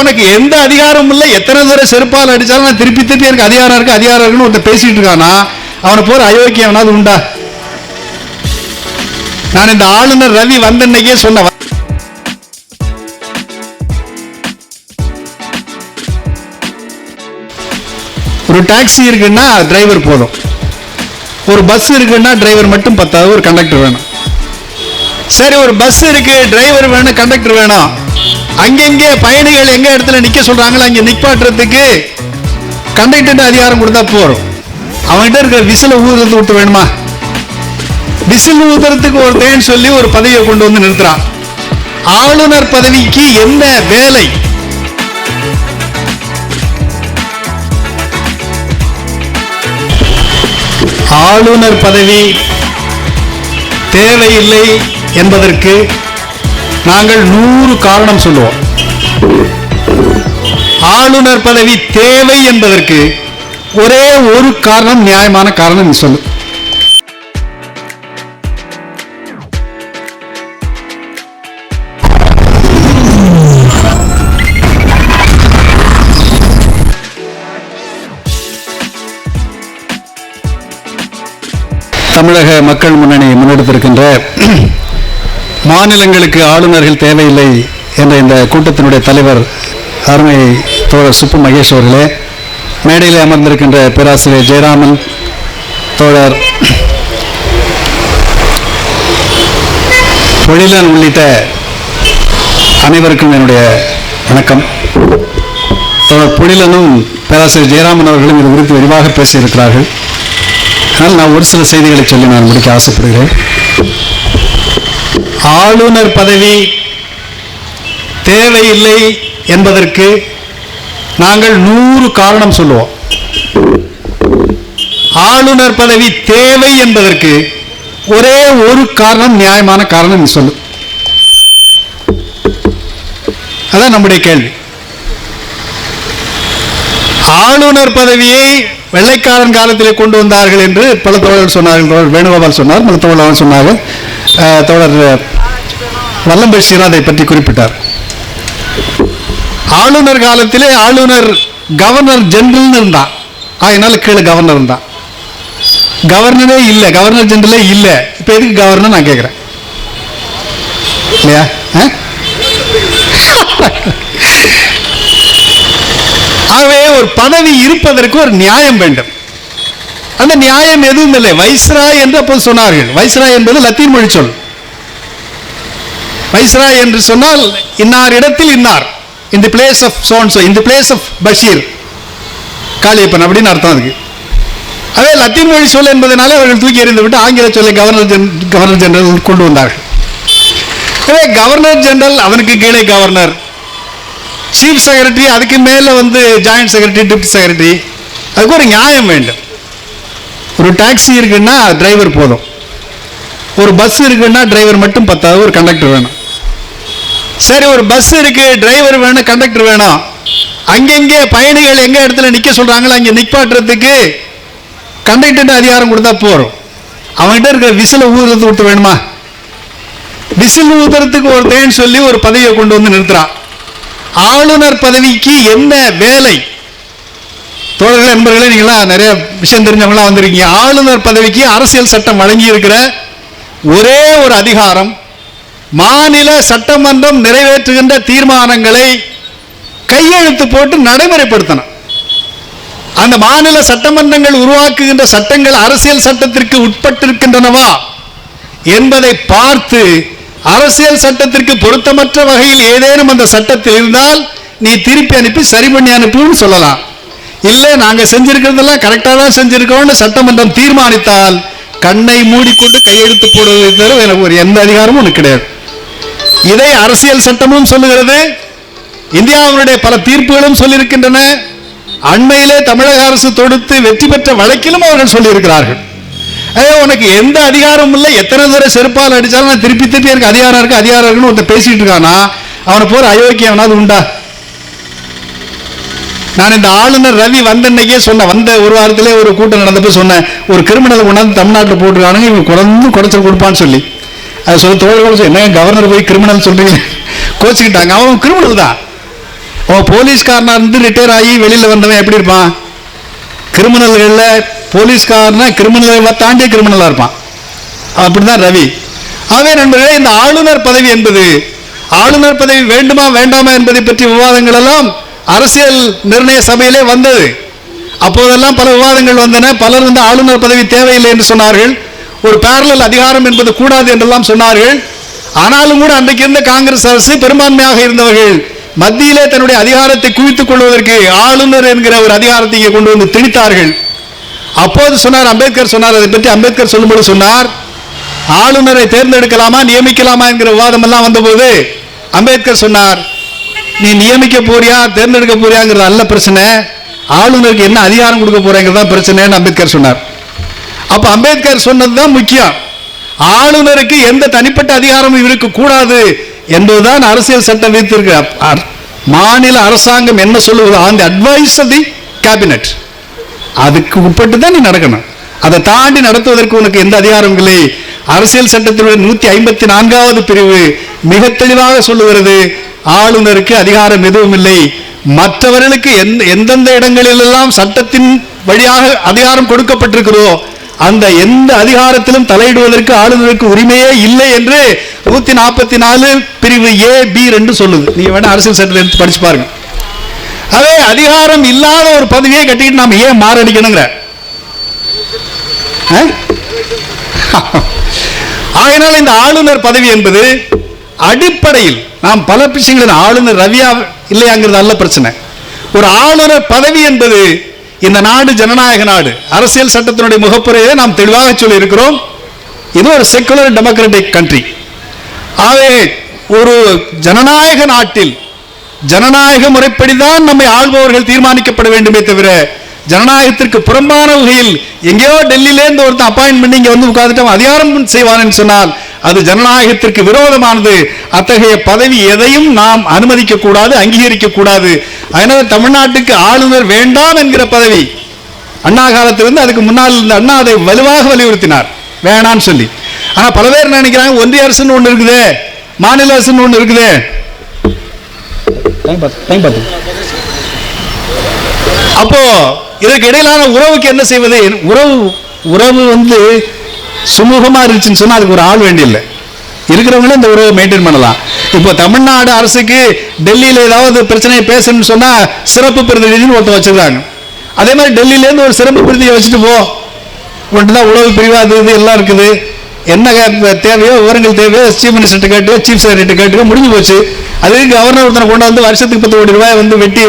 உனக்கு எந்த அதிகாரம் இல்லை, எத்தனை தடவை செருப்பால் அடிச்சாலும் நான் திருப்பி திருப்பி எனக்கு அதிகாரம் இருக்கு அதிகாரம் இருக்குன்னு ஒருத்தர் பேசிட்டு இருக்கானா அவனை போற அயோக்கியவனாவது உண்டா? நான் இந்த ஆளுநர் ரவி வந்தன்னைக்கே சொன்ன, ஒரு டாக்ஸி இருக்குன்னா டிரைவர் போதும், ஒரு பஸ் இருக்குன்னா டிரைவர் மட்டும் பத்தாது, ஒரு கண்டக்டர் வேணும். சரி, ஒரு பஸ் இருக்கு, டிரைவர் வேணும், கண்டக்டர் வேணும். அங்கெங்கே பயணிகள் எங்க இடத்துல நிக்க சொல்றாங்களோ அங்க நிப்பாட்டுறதுக்கு கண்டக்டர் அதிகாரம் கொடுத்தா போறோம். அவன்கிட்ட இருக்கிற விசில ஊதுறது விட்டு வேணுமா? விசில் ஊதுறதுக்கு ஒருத்தன் சொல்லி ஒரு பதவியை கொண்டு வந்து நிறுத்துறான். ஆளுநர் பதவிக்கு என்ன வேலை? ஆளுநர் பதவி தேவையில்லை என்பதற்கு நாங்கள் 100 காரணம் சொல்லுவோம். ஆளுநர் பதவி தேவை என்பதற்கு ஒரே ஒரு காரணம், நியாயமான காரணம் சொல்லு. தமிழக மக்கள் முன்னணி முன்னெடுத்திருக்கின்ற மாநிலங்களுக்கு ஆளுநர்கள் தேவையில்லை என்ற இந்த கூட்டத்தினுடைய தலைவர் அருமை தோழர் சுப்பு மகேஷ் அவர்களே, மேடையில் அமர்ந்திருக்கின்ற பேராசிரியர் ஜெயராமன், தோழர் பொழிலன் உள்ளிட்ட அனைவருக்கும் என்னுடைய வணக்கம். தோழர் பொழிலனும் பேராசிரியர் ஜெயராமன் அவர்களும் இது குறித்து விரிவாக பேசியிருக்கிறார்கள். ஆனால் நான் ஒரு சில செய்திகளை சொல்லி நான் முடிக்க ஆசைப்படுகிறேன். ஆளுநர் பதவி தேவையில்லை என்பதற்கு நாங்கள் 100 காரணம் சொல்லுவோம். ஆளுநர் பதவி தேவை என்பதற்கு ஒரே ஒரு காரணம், நியாயமான காரணம் நீ சொல்லு. அதான் நம்முடைய கேள்வி. ஆளுநர் பதவியை வெள்ளைக்காரன் காலத்திலே கொண்டு வந்தார்கள் என்று பல தோழர்கள் சொன்னார்கள். தோழர் வேணுகோபால் சொன்னார், பல தோழர்கள் சொன்னார்கள். தோழர் வல்லம்பை சீராதை பற்றி குறிப்பிட்டார். ஆளுநர் காலத்திலே ஆளுநர் கவர்னர் ஜெனரல் இருந்தான், அதனால கீழே கவர்னர் இருந்தான். கவர்னரே இல்லை, கவர்னர் ஜெனரலே இல்லை. இப்ப எதுக்கு கவர்னர் நான் கேட்கிறேன் இல்லையா? ஆகவே ஒரு பதவி இருப்பதற்கு ஒரு நியாயம் வேண்டும். அந்த நியாயம் எதுவும் இல்லை. வைஸ்ராய் என்று அப்போது சொன்னார்கள். வைஸ்ராய் என்பது லத்தீன் மொழி சொல். வைஸ்ராய் என்று சொன்னால் இன்னார் இடத்தில் இன்னார், in the place of so and so, in the place of Basheer Kaliappan அப்படின்னு அர்த்தம் அதுக்கு. அதே லத்தீன் மொழி சொல் என்பதனாலே அவர்கள் தூக்கி எறிந்து விட்டு ஆங்கில சொல்லை கவர்னர் ஜெனரல் கொண்டு வந்தார்கள். கவர்னர் ஜெனரல், அவனுக்கு கீழே கவர்னர், சீஃப் செக்ரட்டரி, அதுக்கு மேல ஜாயிண்ட் செக்ரட்டரி, டிப்டி செக்ரட்டரி. அதுக்கு ஒரு நியாயம் வேண்டும். ஒரு டாக்ஸி இருக்குன்னா டிரைவர் போதும், ஒரு பஸ் இருக்குன்னா டிரைவர் மட்டும் பத்தாது, ஒரு கண்டக்டர் வேணும். சரி, ஒரு பஸ் இருக்கு, டிரைவர் வேணும், கண்டக்டர் வேணும். அங்கெங்கே பயணிகள் எங்க இடத்துல நிக்க சொல்றாங்களோ அங்க நிப்பாட்டுறதுக்கு கண்டக்டர் அதிகாரம் கொடுத்தா போறோம். அவன்கிட்ட இருக்கிற விசில ஊதுறது விட்டு வேணுமா? விசில் ஊதுறதுக்கு ஒருத்தன் சொல்லி ஒரு பதவியை கொண்டு வந்து நிறுத்துறான். ஆளுநர் பதவிக்கு என்ன வேலை? தோழர்கள், நண்பர்களே, நீங்களா நிறைய விஷயம் தெரிஞ்சவங்களா வந்திருக்கீங்க. ஆளுநர் பதவிக்கு அரசியல் சட்டம் வழங்கி இருக்கிற ஒரே ஒரு அதிகாரம், மாநில சட்டமன்றம் நிறைவேற்றுகின்ற தீர்மானங்களை கையெழுத்து போட்டு நடைமுறைப்படுத்தணும். அந்த மாநில சட்டமன்றங்கள் உருவாக்குகின்ற சட்டங்கள் அரசியல் சட்டத்திற்கு உட்பட்டிருக்கின்றனவா என்பதை பார்த்து அரசியல் சட்டத்திற்கு பொருத்தமற்ற வகையில் ஏதேனும் அந்த சட்டத்தில் இருந்தால் நீ திருப்பி அனுப்பி சரி பண்ணி அனுப்புன்னு சொல்லலாம். இல்லை, நாங்க செஞ்சிருக்கிறதெல்லாம் கரெக்டா தான் செஞ்சிருக்கோம்னு சட்டமன்றம் தீர்மானித்தால் கண்ணை மூடிக்கொண்டு கையெழுத்து போடுவதை தவிர எனக்கு ஒரு எந்த அதிகாரமும் உனக்கு கிடையாது. இதை அரசியல் சட்டமும் சொல்லுகிறது, இந்தியாவுடைய பல தீர்ப்புகளும் சொல்லியிருக்கின்றன. அண்மையிலே தமிழக அரசு தொடுத்து வெற்றி பெற்ற வழக்கிலும் அவர்கள் சொல்லியிருக்கிறார்கள். உனக்கு எந்த அதிகாரம் இல்லை, எத்தனை தடவை செருப்பால் அடிச்சாலும் நான் திருப்பி திருப்பி எனக்கு அதிகாரம் இருக்கு அதிகாரம் இருக்குன்னு ஒருத்தர் பேசிட்டு இருக்கானா அவனை போற அயோக்கியவனாவது உண்டா? நான் இந்த ஆளுநர் ரவி வந்தன்னைக்கே சொன்னேன். வந்த ஒரு வாரத்திலே ஒரு கூட்டம் நடந்தப்ப சொன்னேன், ஒரு கிரிமினல் கொண்டாந்து தமிழ்நாட்டில் போட்டுருக்கானுங்க, இவங்க குறைந்து குடைச்சல் கொடுப்பான்னு சொல்லி. அதை சொல்ல தோழர்கள் என்ன கவர்னர் போய் கிரிமினல் சொல்றீங்க கோச்சுக்கிட்டாங்க. அவன் கிரிமினல் தான். போலீஸ்காரனா இருந்து ரிட்டையர் ஆகி வெளியில வந்தவன் எப்படி இருப்பான்? கிரிமினல்கள்ல போலீஸ்காரனா கிரிமினலை தாண்டி கிரிமினலா இருப்பான். அப்படிதான் ரவி. ஆகவே நண்பர்களே, இந்த ஆளுநர் பதவி என்பது, ஆளுநர் பதவி வேண்டுமா வேண்டாமா என்பதை பற்றிய விவாதங்கள் எல்லாம் அரசியல் நிர்ணய சபையிலே வந்தது. அப்போதெல்லாம் பல விவாதங்கள் வந்தன. பலர் வந்து ஆளுநர் பதவி தேவையில்லை என்று சொன்னார்கள். ஒரு பேரலல் அதிகாரம் என்பது கூடாது என்றெல்லாம் சொன்னார்கள். ஆனாலும் கூட அன்றைக்கு இருந்த காங்கிரஸ் அரசு பெரும்பான்மையாக இருந்தவர்கள் மத்தியிலே தன்னுடைய அதிகாரத்தை குவித்துக் கொள்வதற்கு ஆளுநர் என்கிற ஒரு அதிகாரத்தை இங்கே கொண்டு வந்து திணித்தார்கள். அப்போது சொன்னார், அம்பேத்கர் சொன்னார், அதை பற்றி அம்பேத்கர் சொல்லும்போது சொன்னார், ஆளுநரை தேர்ந்தெடுக்கலாமா நியமிக்கலாமா என்கிற விவாதம் எல்லாம் வந்தபோது அம்பேத்கர் சொன்னார், நீ நியமிக்க போறியா தேர்ந்தெடுக்க போறியாங்கிறது அல்ல பிரச்சனை, ஆளுநருக்கு என்ன அதிகாரம் கொடுக்க போறேங்கிறதா பிரச்சனைன்னு அம்பேத்கர் சொன்னார். அப்ப அம்பேத்கர் சொன்னதுதான் முக்கியம். ஆளுநருக்கு எந்த தனிப்பட்ட அதிகாரமும் இருக்கக்கூடாது என்பதுதான் அரசியல் சட்டம் வைத்திருக்கிறார். மாநில அரசாங்கம் என்ன சொல்லுவது, on the advice of the cabinet, அதுக்கு உட்பட்டு தான் நீ நடக்கணும். அதை தாண்டி நடத்துவதற்கு உனக்கு எந்த அதிகாரம் இல்லை. அரசியல் சட்டத்தினுடைய 154வது பிரிவு மிக தெளிவாக சொல்லுகிறது, ஆளுநருக்கு அதிகாரம் எதுவும் இல்லை. மற்றவர்களுக்கு எந்தெந்த இடங்களிலெல்லாம் சட்டத்தின் வழியாக அதிகாரம் கொடுக்கப்பட்டிருக்கிறோ அந்த எந்த அதிகாரத்திலும் தலையிடுவதற்கு ஆளுநருக்கு உரிமையே இல்லை என்று 144 பிரிவு A-B-2 சொல்லுது. நீங்க வேணா அரசியல் சட்டத்தை எடுத்து படிச்சு பாருங்க. அதே அதிகாரம் இல்லாத ஒரு பதவியை கட்டிட்டு நாம ஏன் மாரடிக்கணுங்கிற. ஆகையினால் இந்த ஆளுநர் பதவி என்பது அடிப்படையில் நாம் பல விஷயங்கள், ஆளுநர் ரவியா இல்லையாங்கிறது அல்ல பிரச்சனை. ஒரு ஆளுநர் பதவி என்பது, இந்த நாடு ஜனநாயக நாடு, அரசியல் சட்டத்தினுடைய முகப்புரையை நாம் தெளிவாக சொல்லி இருக்கிறோம். இது ஒரு செக்குலர் டெமோக்ராட்டிக் கண்ட்ரி. ஆகவே ஒரு ஜனநாயக நாட்டில் ஜனநாயக முறைப்படிதான் நம்மை ஆள்பவர்கள் தீர்மானிக்கப்பட வேண்டுமே தவிர ஜனநாயகத்திற்கு புறம்பான வகையில் எங்கேயோ டெல்லியிலேருந்து ஒருத்தன் அப்பாயின்ட் பண்ணி இங்கே வந்து உட்கார்ந்துட்டு அதிகாரம் செய்வான் சொன்னால் அது ஜனநாயகத்திற்கு விரோதமானது. அத்தகைய பதவி எதையும் நாம் அனுமதிக்க கூடாது, அங்கீகரிக்க கூடாது. அதனால தமிழ்நாட்டுக்கு ஆளுநர் வேண்டாம் என்கிற பதவி அண்ணா காலத்திலிருந்து, அதுக்கு முன்னால் இருந்த அண்ணா அதை வலுவாக வலியுறுத்தினார் வேணான்னு சொல்லி. ஆனா பல பேர் நினைக்கிறாங்க ஒன்றிய அரசுன்னு ஒண்ணு இருக்குது, மாநில அரசுன்னு ஒண்ணு இருக்குது. அப்போ இதற்கு இடையிலான உறவுக்கு என்ன செய்வது? உறவு வந்து சுமூகமா இருந்துச்சுன்னு சொன்னா அதுக்கு ஒரு ஆள் வேண்டியில்லை, இருக்கிறவங்களும் இந்த உறவை மெயின்டைன் பண்ணலாம். இப்போ தமிழ்நாடு அரசுக்கு டெல்லியில ஏதாவது பிரச்சனையை பேசணும்னு சொன்னா சிறப்பு பிரதிநிதின்னு ஒருத்தர் வச்சிருக்காங்க. அதே மாதிரி டெல்லியில இருந்து ஒரு சிறப்பு பிரதிநிதியை வச்சுட்டு போ, தான் உளவு பிரிவு அது இது எல்லாம் இருக்குது. என்ன தேவையோ விவரங்கள் தேவையோ சீஃப் மினிஸ்டர் கேட்டு, சீஃப் செக்ரட்டரி கேட்டு முடிஞ்சு போச்சு. அதுக்கு கவர்னர் ஒருத்தனை கொண்டு வந்து வருஷத்துக்கு 10 கோடி ரூபாய் வந்து வெட்டி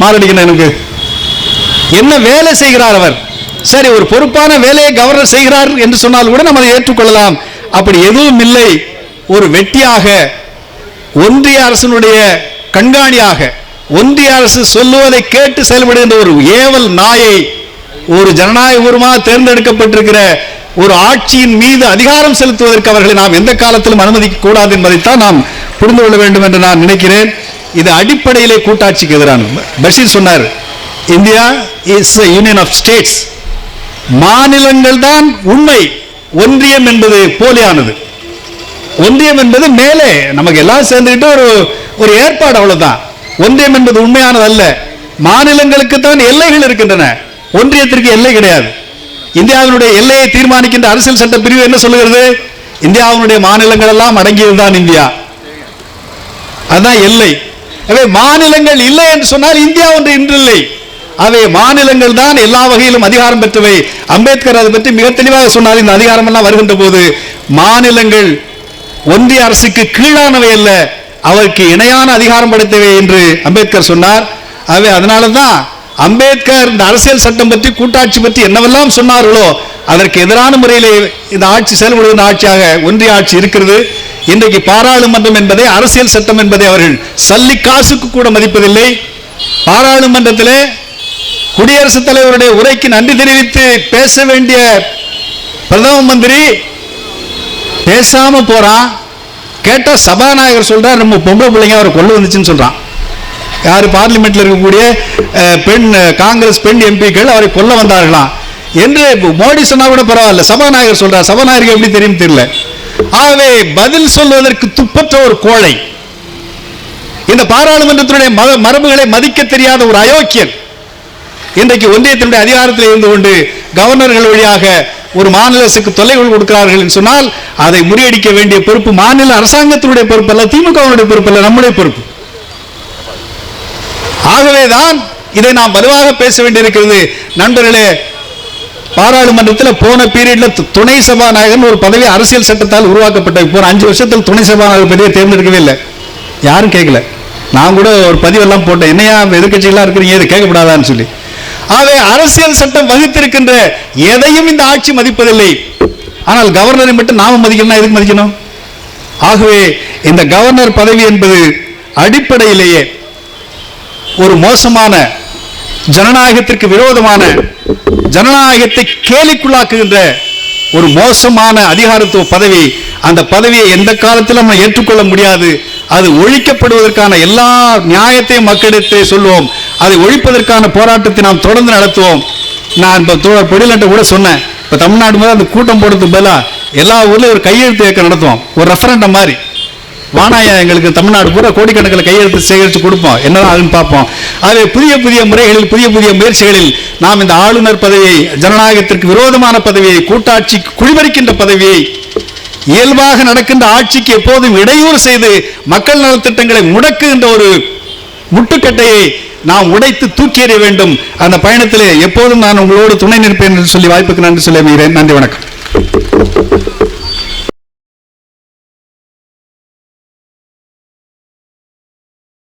மாரடிக்கணும். எனக்கு என்ன வேலை செய்கிறார் அவர்? சரி, ஒரு பொறுப்பான வேலையை கவர்னர் செய்கிறார் என்று சொன்னால் கூட நம்ம அதை ஏற்றுக்கொள்ளலாம். அப்படி எதுவும் இல்லை. ஒரு வெட்டியாக, ஒன்றிய அரசினுடைய கண்காணியாக, ஒன்றிய அரசு சொல்லுவதை கேட்டு செயல்படுகின்ற ஒரு ஏவல் நாயை ஒரு ஜனநாயகபூர்வமாக தேர்ந்தெடுக்கப்பட்டிருக்கிற ஒரு ஆட்சியின் மீது அதிகாரம் செலுத்துவதற்கு அவர்களை நாம் எந்த காலத்திலும் அனுமதிக்க கூடாது என்பதைத்தான் நாம் புரிந்து கொள்ள வேண்டும் என்று நான் நினைக்கிறேன். இது அடிப்படையிலே கூட்டாட்சிக்கு எதிரானது. பஷீர் சொன்னார், India is a union of states. மாநிலங்கள் தான் உண்மை, ஒன்றியம் என்பது போலியானது. ஒன்றியம் என்பது மேலே நமக்கு எல்லாம் சேர்ந்துட்டு ஒரு ஏற்பாடு, அவ்வளவுதான். ஒன்றியம் என்பது உண்மையானது அல்ல. மாநிலங்களுக்கு தான் எல்லைகள் இருக்கின்றன, ஒன்றியத்திற்கு எல்லை கிடையாது. இந்தியாவினுடைய எல்லையை தீர்மானிக்கின்ற அரசியல் சட்ட பிரிவு என்ன சொல்லுகிறது? இந்தியாவினுடைய மாநிலங்கள் எல்லாம் அடங்கியதுதான் இந்தியா, அதுதான் எல்லை. அவை மாநிலங்கள் இல்லை என்று சொன்னால் இந்தியா ஒன்று இன்றில்லை. அவை மாநிலங்கள் தான் எல்லா வகையிலும் அதிகாரம் பெற்றவை. அம்பேத்கர் அதை பற்றி மிக தெளிவாக சொன்னார். இந்த அதிகாரம் எல்லாம் வருகின்ற போது மாநிலங்கள் ஒன்றிய அரசுக்கு கீழானவை அல்ல, அவருக்கு இணையான அதிகாரம் படைத்தவை என்று அம்பேத்கர் சொன்னார். அவை அதனாலதான் அம்பேத்கர் இந்த அரசியல் சட்டம் பற்றி, கூட்டாட்சி பற்றி என்னவெல்லாம் சொன்னார்களோ அதற்கு எதிரான முறையிலே இந்த ஆட்சி செயல்படுகின்ற ஆட்சியாக ஒன்றிய ஆட்சி இருக்கிறது. இன்றைக்கு பாராளுமன்றம் என்பதை, அரசியல் சட்டம் என்பதை அவர்கள் சல்லி காசுக்கு கூட மதிப்பதில்லை. பாராளுமன்றத்திலே குடியரசுத் தலைவருடைய உரைக்கு நன்றி தெரிவித்து பேச வேண்டிய பிரதம மந்திரி பேசாம போறான். கேட்டா சபாநாயகர் சொல்றார், நம்ம பொம்பளை பிள்ளைங்க அவரை கொள்ள வந்துச்சுன்னு சொல்றான். யாரு? பார்லிமெண்ட்ல இருக்கக்கூடிய காங்கிரஸ் பெண் எம்பிக்கள் அவரை கொல்ல வந்தார்களாம் என்று மோடி சொன்னா கூட பரவாயில்ல, சபாநாயகர் சொல்றார். சபாநாயகருக்கு எப்படி தெரியும் தெரியல. ஆகவே பதில் சொல்வதற்கு துப்பற்ற ஒரு கோழை. இந்த பாராளுமன்றத்தினுடைய மரபுகளை மதிக்க தெரியாத ஒரு அயோக்கியன் இன்றைக்கு ஒன்றியத்தினுடைய அதிகாரத்தில் இருந்து கொண்டு கவர்னர்கள் வழியாக ஒரு மாநில அரசுக்கு தொல்லைகள் கொடுக்கிறார்கள் என்று சொன்னால் அதை முறியடிக்க வேண்டிய பொறுப்பு மாநில அரசாங்கத்தினுடைய பொறுப்பு அல்ல, திமுகவினுடைய பொறுப்பு அல்ல, நம்முடைய பொறுப்பு. ஆகவேதான் இதை நாம் வலுவாக பேச வேண்டியிருக்கிறது. நண்பர்களே, பாராளுமன்றத்தில் போன பீரியட்ல துணை சபாநாயகர் ஒரு பதவி அரசியல் சட்டத்தால் உருவாக்கப்பட்ட இப்போ 5 வருஷத்தில் துணை சபாநாயகர் பதவியை தேர்ந்தெடுக்கவே இல்லை. யாரும் கேட்கல. நான் கூட ஒரு பதிவெல்லாம் போட்டேன், என்னையா எதிர்கட்சிகளாக இருக்கிறீங்க, இது கேட்கப்படாதான்னு சொல்லி. ஆகவே அரசியல் சட்டம் வகுத்திருக்கின்ற எதையும் இந்த ஆட்சி மதிப்பதில்லை. ஆனால் கவர்னரை மட்டும் நாம மதிக்கணும், எதுக்கு மதிக்கணும்? ஆகவே இந்த கவர்னர் பதவி என்பது அடிப்படையிலேயே ஒரு மோசமான, ஜனநாயகத்திற்கு விரோதமான, ஜனநாயகத்தை கேலிக்குள்ளாக்குகின்ற ஒரு மோசமான அதிகாரத்துவ பதவி. அந்த பதவியை எந்த காலத்திலும் நம்ம ஏற்றுக்கொள்ள முடியாது. அது ஒழிக்கப்படுவதற்கான எல்லா நியாயத்தையும் மக்களிடத்தை சொல்லுவோம். அதை ஒழிப்பதற்கான போராட்டத்தை நாம் தொடர்ந்து நடத்துவோம். நான் இப்போ பொடிலட்ட கூட சொன்னேன், இப்போ தமிழ்நாடு முதல் அந்த கூட்டம் போடுறதுக்கு பதிலாக எல்லா ஊர்லையும் ஒரு கையெழுத்து இயக்கம் நடத்துவோம், ஒரு ரெஃபரண்டம் மாதிரி. வானாயா எங்களுக்கு தமிழ்நாடு பூரா கோடிக்கணக்கில் கையெழுத்து சேகரித்து கொடுப்போம், என்னதான் ஆகுன்னு பார்ப்போம். ஆகவே புதிய புதிய முறைகளில், புதிய புதிய முயற்சிகளில் நாம் இந்த ஆளுநர் பதவியை, ஜனநாயகத்திற்கு விரோதமான பதவியை, கூட்டாட்சி குடிமறிக்கின்ற பதவியை, இயல்பாக நடக்கின்ற ஆட்சிக்கு எப்போதும் இடையூறு செய்து மக்கள் நலத்திட்டங்களை முடக்குகின்ற ஒரு முட்டுக்கட்டையை நாம் உடைத்து தூக்கி எறிய வேண்டும். அந்த பயணத்திலே எப்போதும் நான் உங்களோடு துணை நிற்பேன் என்று சொல்லி வாய்ப்புக்கு நன்றி சொல்லி அமைகிறேன். நன்றி, வணக்கம்.